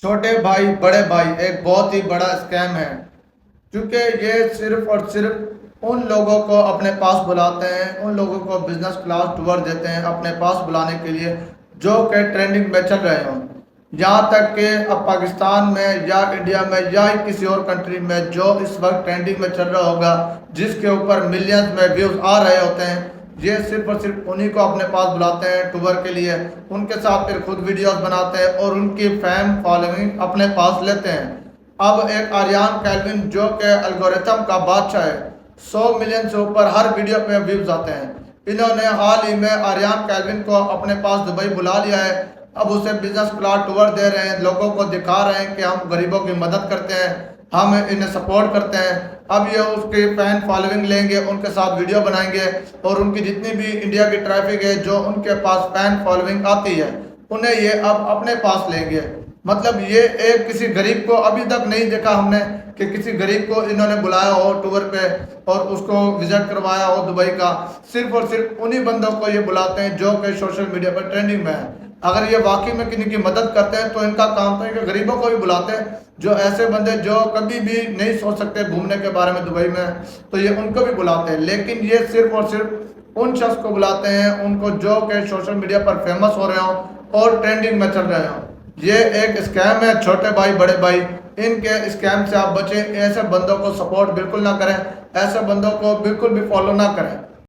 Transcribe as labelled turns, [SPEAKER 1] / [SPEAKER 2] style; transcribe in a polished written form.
[SPEAKER 1] چھوٹے بھائی بڑے بھائی ایک بہت ہی بڑا اسکیم ہے، کیونکہ یہ صرف اور صرف ان لوگوں کو اپنے پاس بلاتے ہیں، ان لوگوں کو بزنس کلاس ٹور دیتے ہیں اپنے پاس بلانے کے لیے جو کہ ٹرینڈنگ میں چل رہے ہوں۔ یہاں تک کہ اب پاکستان میں یا انڈیا میں یا کسی اور کنٹری میں جو اس وقت ٹرینڈنگ میں چل رہا ہوگا، جس کے اوپر ملینز میں ویوز آ رہے ہوتے ہیں، یہ صرف اور صرف انہی کو اپنے پاس بلاتے ہیں ٹور کے لیے، ان کے ساتھ پھر خود ویڈیوز بناتے ہیں اور ان کی فیم فالوئنگ اپنے پاس لیتے ہیں۔ اب ایک آریان کیلون جو کہ الگوریتم کا بادشاہ ہے، 100 ملین سے اوپر ہر ویڈیو پہ ویوز آتے ہیں۔ انہوں نے حال ہی میں آریان کیلون کو اپنے پاس دبئی بلا لیا ہے۔ اب اسے بزنس کلاس ٹور دے رہے ہیں، لوگوں کو دکھا رہے ہیں کہ ہم غریبوں کی مدد کرتے ہیں، ہم انہیں سپورٹ کرتے ہیں۔ اب یہ اس کی فین فالوئنگ لیں گے، ان کے ساتھ ویڈیو بنائیں گے اور ان کی جتنی بھی انڈیا کی ٹریفک ہے جو ان کے پاس فین فالوئنگ آتی ہے، انہیں یہ اب اپنے پاس لیں گے۔ مطلب یہ ایک کسی غریب کو ابھی تک نہیں دیکھا ہم نے کہ کسی غریب کو انہوں نے بلایا ہو ٹور پہ اور اس کو وزٹ کروایا ہو دبئی کا۔ صرف اور صرف انہی بندوں کو یہ بلاتے ہیں جو کہ سوشل میڈیا پر ٹرینڈنگ میں ہیں۔ اگر یہ واقعی میں کسی کی مدد کرتے ہیں تو ان کا کام تو ہے کہ غریبوں کو بھی بلاتے ہیں، جو ایسے بندے جو کبھی بھی نہیں سوچ سکتے گھومنے کے بارے میں دبئی میں، تو یہ ان کو بھی بلاتے ہیں۔ لیکن یہ صرف اور صرف ان شخص کو بلاتے ہیں ان کو جو کہ سوشل میڈیا پر فیمس ہو رہے ہوں اور ٹرینڈنگ میں چل رہے ہوں۔ یہ ایک اسکیم ہے چھوٹے بھائی بڑے بھائی، ان کے اسکیم سے آپ بچیں۔ ایسے بندوں کو سپورٹ بالکل نہ کریں، ایسے بندوں کو بالکل بھی فالو نہ کریں۔